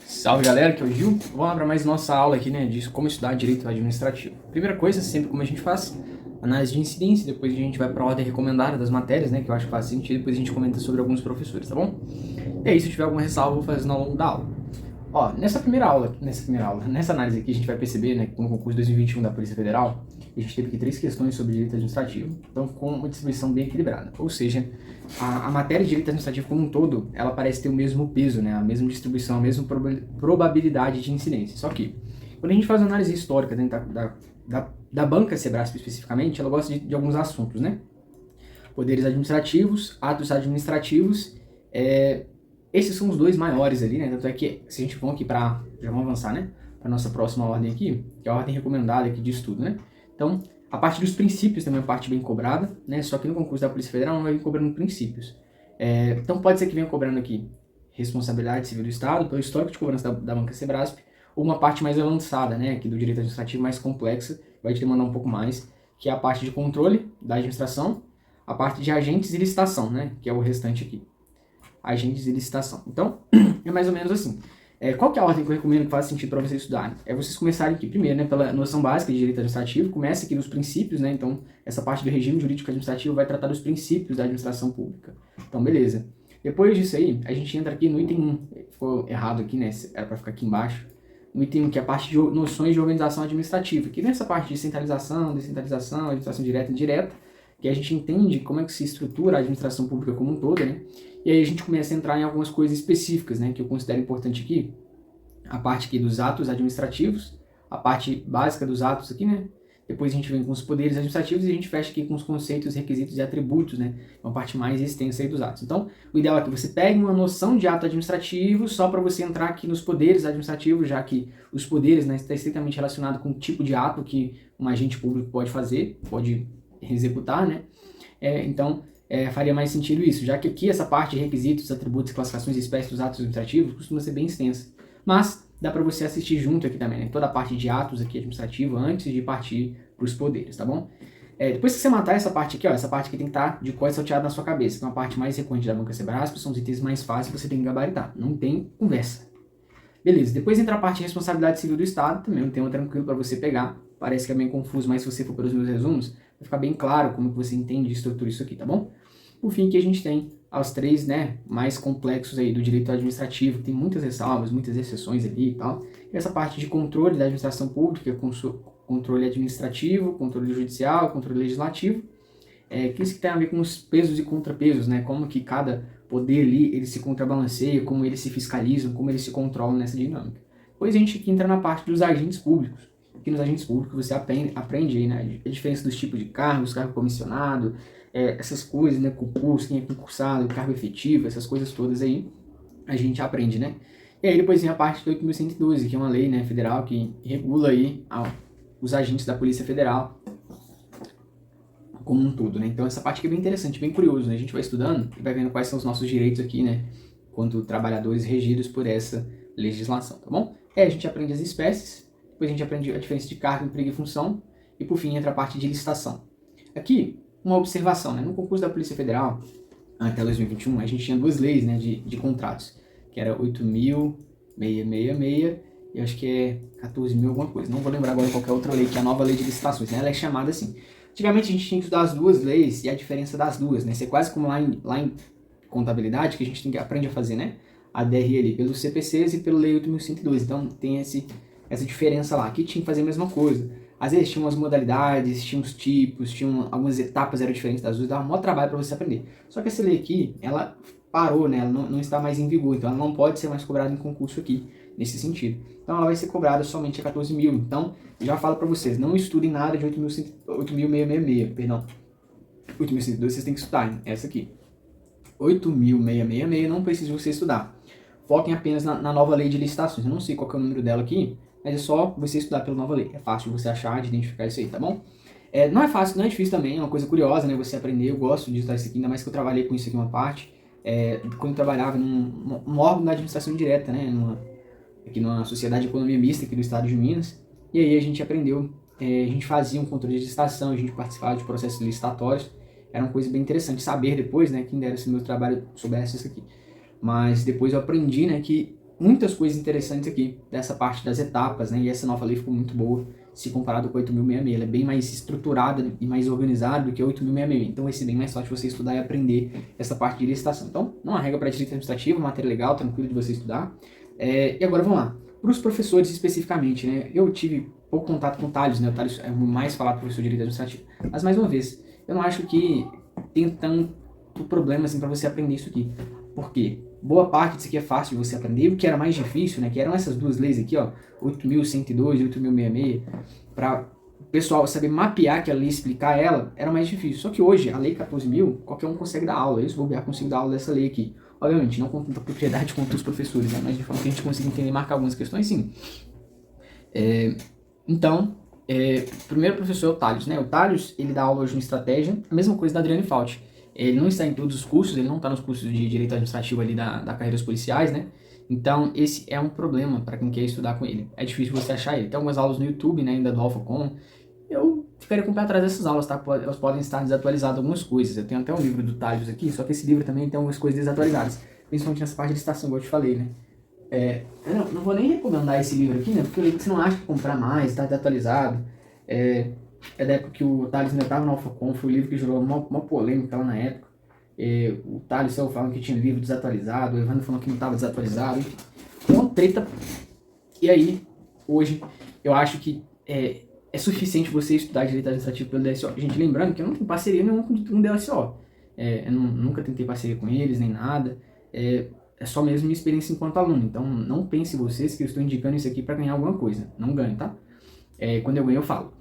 Salve galera, aqui é o Gil. Vamos lá para mais nossa aula aqui, né, de como estudar direito administrativo. Primeira coisa, sempre como a gente faz, análise de incidência, depois a gente vai para a ordem recomendada das matérias, né, que eu acho que faz sentido, depois a gente comenta sobre alguns professores, tá bom? E aí, se tiver alguma ressalva, eu vou fazendo ao longo da aula. Ó, nessa análise aqui, a gente vai perceber, né, que no concurso 2021 da Polícia Federal, a gente teve aqui 3 questões sobre direito administrativo, então com uma distribuição bem equilibrada. Ou seja, a matéria de direito administrativo como um todo, ela parece ter o mesmo peso, né, a mesma distribuição, a mesma probabilidade de incidência. Só que, quando a gente faz uma análise histórica dentro da banca Sebrasp especificamente, ela gosta de alguns assuntos, né? Poderes administrativos, atos administrativos, esses são os dois maiores ali, né? Tanto é que, se a gente for aqui para, já vamos avançar, né? Para nossa próxima ordem aqui, que é a ordem recomendada aqui de estudo, né? Então, a parte dos princípios também é uma parte bem cobrada, né? Só que no concurso da Polícia Federal não vai vir cobrando princípios. Então, pode ser que venha cobrando aqui responsabilidade civil do Estado, pelo histórico de cobrança da banca Sebrasp, ou uma parte mais avançada, né? Aqui do direito administrativo mais complexa, vai te demandar um pouco mais, que é a parte de controle da administração, a parte de agentes e licitação, né? Que é o restante aqui. Agentes de licitação. Então, é mais ou menos assim. Qual que é a ordem que eu recomendo que faz sentido para vocês estudarem? É vocês começarem aqui, primeiro, né, pela noção básica de direito administrativo, começa aqui nos princípios, né, então, essa parte do regime jurídico administrativo vai tratar dos princípios da administração pública. Então, beleza. Depois disso aí, a gente entra aqui no item 1, ficou errado aqui, né, era para ficar aqui embaixo, no item 1, que é a parte de noções de organização administrativa, que nessa parte de centralização, descentralização, administração direta e indireta, que a gente entende como é que se estrutura a administração pública como um todo, né? E aí a gente começa a entrar em algumas coisas específicas, né, que eu considero importante aqui. A parte aqui dos atos administrativos, a parte básica dos atos aqui, né? Depois a gente vem com os poderes administrativos e a gente fecha aqui com os conceitos, requisitos e atributos, né? Uma parte mais extensa aí dos atos. Então, o ideal é que você pegue uma noção de ato administrativo só para você entrar aqui nos poderes administrativos, já que os poderes, né, está estritamente relacionado com o tipo de ato que um agente público pode fazer, pode executar, né? Então, faria mais sentido isso, já que aqui essa parte de requisitos, atributos, classificações e espécies dos atos administrativos costuma ser bem extensa. Mas dá para você assistir junto aqui também, né? Toda a parte de atos aqui administrativo antes de partir para os poderes, tá bom? Depois que você matar essa parte aqui, ó, essa parte aqui tem que estar de cor salteada na sua cabeça. Então a parte mais recorrente da banca Sebrasp são os itens mais fáceis, você tem que gabaritar. Não tem conversa. Beleza, depois entra a parte de responsabilidade civil do Estado, também um tema tranquilo para você pegar. Parece que é meio confuso, mas se você for pelos meus resumos, vai ficar bem claro como que você entende e estrutura isso aqui, tá bom? Por fim, que a gente tem os 3, né, mais complexos aí do direito administrativo, que tem muitas ressalvas, muitas exceções ali e tal. E essa parte de controle da administração pública, controle administrativo, controle judicial, controle legislativo, que isso que tem a ver com os pesos e contrapesos, né, como que cada poder ali, ele se contrabalanceia, como eles se fiscalizam, como eles se controlam nessa dinâmica. Depois a gente aqui entra na parte dos agentes públicos. Aqui nos agentes públicos você aprende aí, né, a diferença dos tipos de cargos, cargo comissionado, essas coisas, né, concurso, quem é concursado, cargo efetivo, essas coisas todas aí, a gente aprende, né. E aí depois vem a parte do 8.112, que é uma lei, né, federal que regula aí os agentes da Polícia Federal como um todo, né. Então essa parte aqui é bem interessante, bem curioso, né, a gente vai estudando e vai vendo quais são os nossos direitos aqui, né, quanto trabalhadores regidos por essa legislação, tá bom? A gente aprende as espécies, depois a gente aprende a diferença de cargo, emprego e função, e por fim entra a parte de licitação. Aqui, uma observação, né? No concurso da Polícia Federal, até 2021, a gente tinha 2 leis, né, de contratos, que era 8.666 e acho que é 14.000 alguma coisa. Não vou lembrar agora qual é a outra lei, que é a nova lei de licitações, né? Ela é chamada assim. Antigamente a gente tinha que estudar as 2 leis e a diferença das duas, né? Isso é quase como lá em contabilidade, que a gente aprende a fazer, né? A DRE ali pelos CPCs e pelo Lei 8.112. Então tem essa diferença lá. Aqui tinha que fazer a mesma coisa. Às vezes tinha umas modalidades, tinha uns tipos, tinha algumas etapas eram diferentes das duas, dava um maior trabalho para você aprender. Só que essa lei aqui, ela parou, né? Ela não está mais em vigor, então ela não pode ser mais cobrada em concurso aqui, nesse sentido. Então ela vai ser cobrada somente a 14.000. Então, já falo para vocês, não estudem nada de 8.666, perdão. 8.112 vocês têm que estudar, hein? Essa aqui. 8.666 não precisa você estudar. Foquem apenas na nova lei de licitações. Eu não sei qual é o número dela aqui, mas é só você estudar pela nova lei. É fácil você achar, de identificar isso aí, tá bom? Não é fácil, não é difícil também, é uma coisa curiosa, né? Você aprender, eu gosto de estudar isso aqui, ainda mais que eu trabalhei com isso aqui uma parte. Quando eu trabalhava num órgão da administração direta, né? Aqui numa sociedade de economia mista aqui do estado de Minas. E aí a gente aprendeu, a gente fazia um controle de licitação, a gente participava de processos licitatórios. Era uma coisa bem interessante saber depois, né? Quem dera se meu trabalho soubesse isso aqui. Mas depois eu aprendi, né, que muitas coisas interessantes aqui, dessa parte das etapas, né? E essa nova lei ficou muito boa, se comparado com a 8.066. Ela é bem mais estruturada e mais organizada do que a 8.066. Então vai ser bem mais fácil você estudar e aprender essa parte de licitação. Então, não há regra para direito administrativo, matéria legal, tranquilo de você estudar. E agora vamos lá. Para os professores especificamente, né? Eu tive pouco contato com o Thales, né? O Thales é mais falado professor de direito administrativo. Mas mais uma vez, eu não acho que tem tanto problema assim para você aprender isso aqui. Por quê? Boa parte disso aqui é fácil de você aprender. O que era mais difícil, né? Que eram essas duas leis aqui, ó, 8.102 e 8.066, para o pessoal saber mapear aquela lei, explicar ela, era mais difícil. Só que hoje, a lei 14.000, qualquer um consegue dar aula. Eu, se bobear, consigo dar aula dessa lei aqui. Obviamente, não com tanta propriedade quanto os professores, né? Mas de forma que a gente consiga entender e marcar algumas questões, sim. Então, o primeiro professor é o Thales, né? O Thales, ele dá aula hoje em estratégia, a mesma coisa da Adriane Fauci. Ele não está em todos os cursos, ele não está nos cursos de direito administrativo ali da carreira dos policiais, né? Então, esse é um problema para quem quer estudar com ele. É difícil você achar ele. Tem algumas aulas no YouTube, né, ainda do AlphaCom. Eu ficaria com o pé atrás dessas aulas, tá? Elas podem estar desatualizadas algumas coisas. Eu tenho até um livro do Thales aqui, só que esse livro também tem algumas coisas desatualizadas. Principalmente nessa parte de licitação, como eu te falei, né? Eu não vou nem recomendar esse livro aqui, né? Porque eu li que você não acha que comprar mais, tá desatualizado. É da época que o Thales ainda estava no AlphaCom, foi o livro que gerou uma polêmica lá na época. O Thales saiu falando que tinha livro desatualizado, o Evandro falou que não estava desatualizado, enfim. Uma treta. E aí, hoje, eu acho que é suficiente você estudar direito administrativo pelo DSO. Gente, lembrando que eu não tenho parceria nenhuma com um DSO. Eu nunca tentei parceria com eles, nem nada. É só mesmo minha experiência enquanto aluno. Então, não pense vocês que eu estou indicando isso aqui para ganhar alguma coisa. Não ganho, tá? Quando eu ganho, eu falo.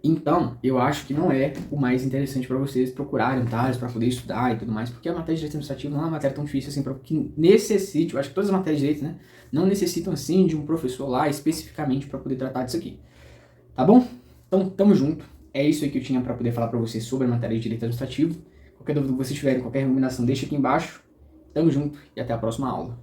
Então, eu acho que não é o mais interessante para vocês procurarem Thales para poder estudar e tudo mais, porque a matéria de direito administrativo não é uma matéria tão difícil assim, para que necessite, eu acho que todas as matérias de direito, né, não necessitam assim de um professor lá especificamente para poder tratar disso aqui. Tá bom? Então, tamo junto. É isso aí que eu tinha para poder falar para vocês sobre a matéria de direito administrativo. Qualquer dúvida que vocês tiverem, qualquer recomendação, deixa aqui embaixo. Tamo junto e até a próxima aula.